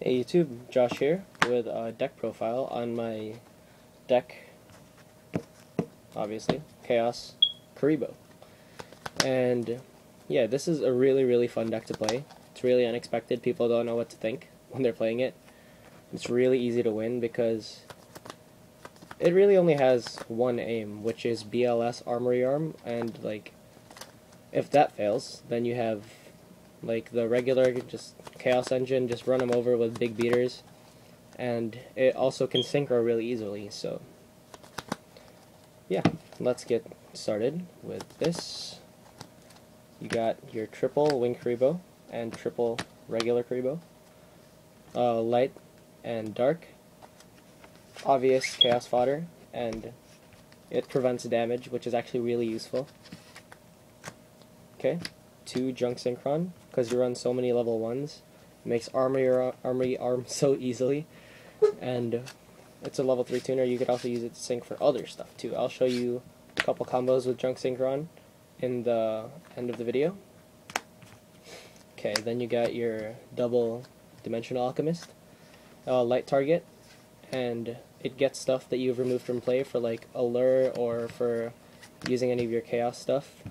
Hey YouTube, Josh here with a deck profile on my deck, obviously, Chaos Kuriboh. And yeah, this is a really fun deck to play. It's really unexpected, people don't know what to think when they're playing it. It's really easy to win because it really only has one aim, which is BLS Armory Arm, and like, if that fails, then you have like the regular just Chaos Engine, just run them over with big beaters, and it also can synchro really easily. So yeah, let's get started with this. You got your triple Wing Kuriboh and triple regular Kuriboh, light and dark, obvious chaos fodder, and it prevents damage, which is actually really useful. Okay, 2 junk synchron, because you run so many level 1s. It makes armory arm so easily, and it's a level 3 tuner. You could also use it to sync for other stuff too. I'll show you a couple combos with junk synchron in the end of the video. Okay, then you got your double dimensional alchemist, light target, and it gets stuff that you've removed from play for like allure or for using any of your chaos stuff,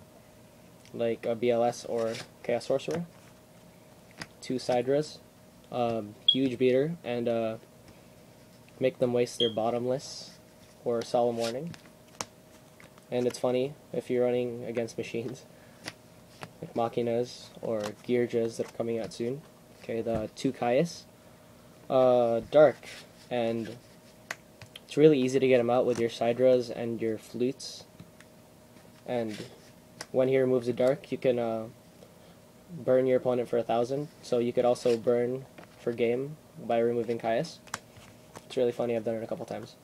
like a BLS or Chaos Sorcerer. 2 Sidras, huge beater, and make them waste their bottomless or solemn warning. And it's funny if you're running against machines like Machinas or Gearjas that are coming out soon. Okay, the 2 Caius, dark, and it's really easy to get them out with your Sidras and your flutes. And when he removes a dark, you can burn your opponent for 1,000, so you could also burn for game by removing Caius. It's really funny, I've done it a couple times.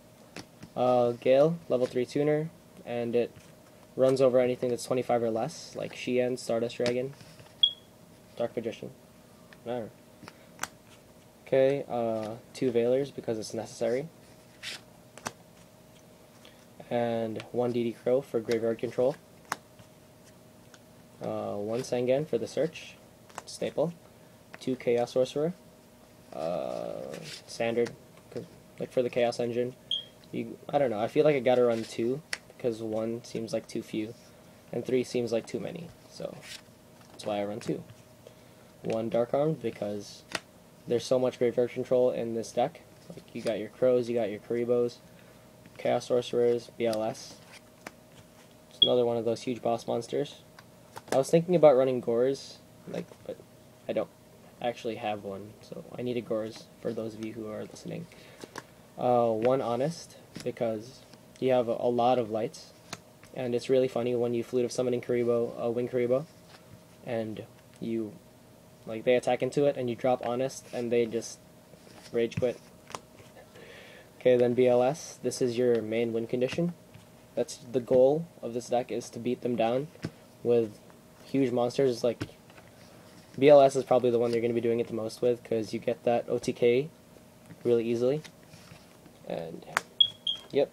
Gale, level 3 tuner, and it runs over anything that's 25 or less, like Shien, Stardust Dragon, Dark Magician. Whatever. Okay, 2 Veilers because it's necessary, and 1 DD Crow for graveyard control. 1 Sangan for the search, staple. 2 Chaos Sorcerer, standard, like for the Chaos Engine. I don't know, I feel like I gotta run 2, because 1 seems like too few, and 3 seems like too many, so that's why I run 2. 1 Dark Armed, because there's so much graveyard control in this deck. Like, you got your Crows, you got your Kuribohs, Chaos Sorcerers, BLS. It's another one of those huge boss monsters. I was thinking about running Gores, but I don't actually have one, so I need a Gores for those of you who are listening. 1 Honest, because you have a lot of lights, and it's really funny when you flute of summoning Kuriboh, Wing Kuriboh, and you, like, they attack into it, and you drop Honest, and they just rage quit. Okay, then BLS, this is your main win condition. That's the goal of this deck, is to beat them down with huge monsters. Like, BLS is probably the one you're going to be doing it the most with, because you get that OTK really easily. And yep.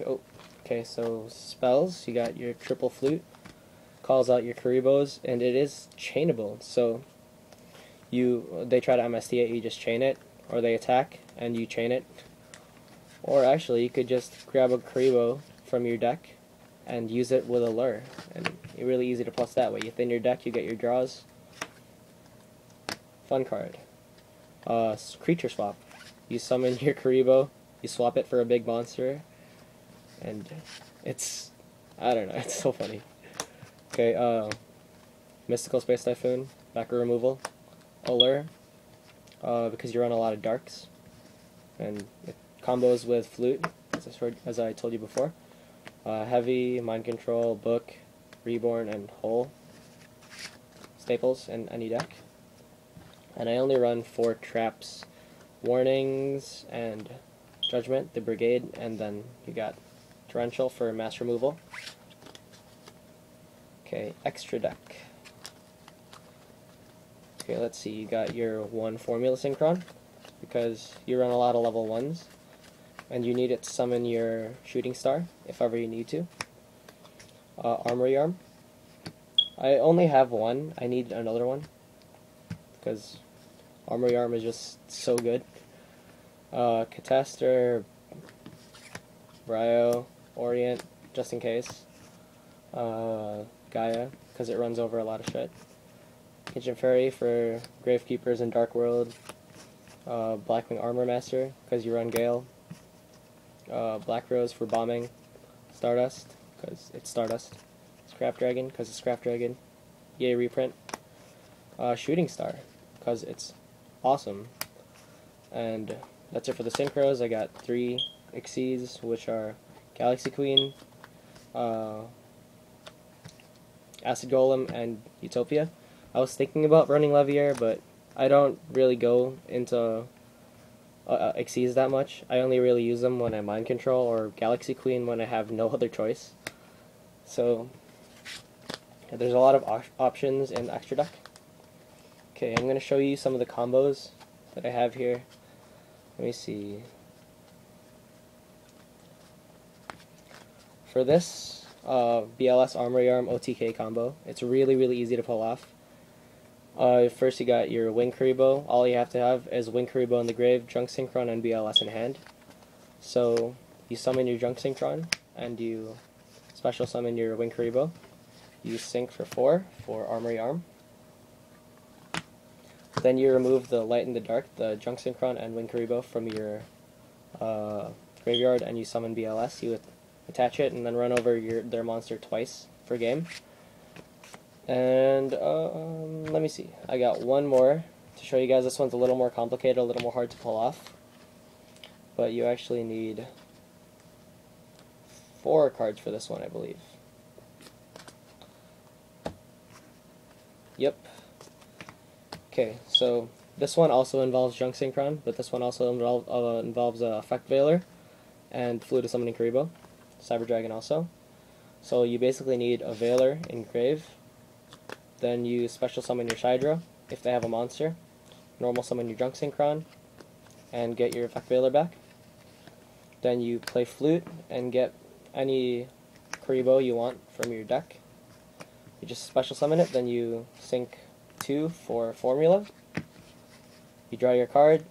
Okay, so spells, you got your triple flute, calls out your Kuribohs, and it is chainable. So they try to MST it, you just chain it, or they attack and you chain it. Or actually, you could just grab a Kuriboh from your deck and use it with a lure, and it's really easy to plus that way. You thin your deck, you get your draws. Fun card. Creature swap. You summon your Kuriboh, you swap it for a big monster, and it's, I don't know, it's so funny. Okay, Mystical Space Typhoon, backer removal, allure, because you run a lot of darks, and it combos with flute, as I told you before. Heavy, Mind Control, Book, Reborn, and Hole staples in any deck. And I only run 4 traps, Warnings, and Judgment, the Brigade, and then you got Torrential for mass removal. Okay, extra deck. Okay, let's see, you got your 1 Formula Synchron, because you run a lot of level 1s, and you need it to summon your Shooting Star, if ever you need to. Armory Arm. I only have 1, I need another one, because Armory Arm is just so good. Cataster, Bryo, Orient, just in case. Gaia, because it runs over a lot of shit. Kitchen Fairy for Gravekeepers and Dark World. Blackwing Armor Master, because you run Gale. Black Rose for bombing. Stardust, because it's Stardust. Scrap Dragon, because it's Scrap Dragon. Yay reprint. Shooting Star, because it's awesome. And that's it for the synchros. I got 3 Exceeds, which are Galaxy Queen, Acid Golem, and Utopia. I was thinking about running Levier, but I don't really go into Exceeds that much. I only really use them when I Mind Control, or Galaxy Queen when I have no other choice. So, yeah, there's a lot of options in Extra Deck. Okay, I'm going to show you some of the combos that I have here. Let me see. For this BLS Armory Arm OTK combo, it's really easy to pull off. First you got your Wing Kuriboh. All you have to have is Wing Kuriboh in the grave, Junk Synchron, and BLS in hand. So you summon your Junk Synchron, and you special summon your Wing Kuriboh. You sync for 4 for Armory Arm. Then you remove the Light in the Dark, the Junk Synchron, and Wing Kuriboh from your graveyard, and you summon BLS. You attach it, and then run over their monster twice per game. And let me see. I got one more to show you guys. This one's a little more complicated, a little more hard to pull off. But you actually need 4 cards for this one, I believe. Yep. Okay, so this one also involves Junk Synchron, but this one also involves Effect Veiler and Fluid Summoning Kuriboh. Cyber Dragon also. So you basically need a Veiler in grave. Then you special summon your Shydra if they have a monster. Normal summon your Junk Synchron and get your Effect Veiler back. Then you play Flute and get any Kuriboh you want from your deck. You just special summon it, then you sync 2 for Formula. You draw your card,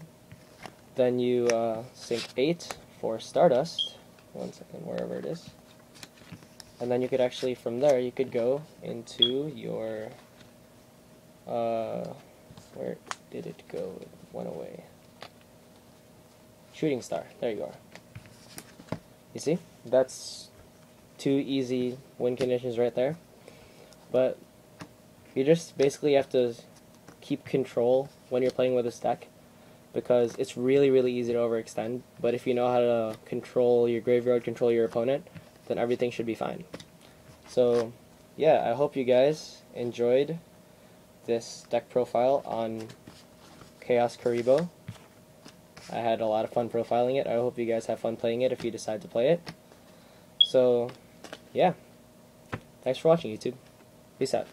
then you sync 8 for Stardust. 1 second, wherever it is. And then you could actually, from there, you could go into your, where did it go? It went away. Shooting Star, there you are. You see? That's 2 easy win conditions right there. But you just basically have to keep control when you're playing with this deck, because it's really easy to overextend, but if you know how to control your graveyard, control your opponent, then everything should be fine. So yeah, I hope you guys enjoyed this deck profile on Chaos Kuriboh. I had a lot of fun profiling it. I hope you guys have fun playing it if you decide to play it. So yeah, thanks for watching, YouTube. Peace out.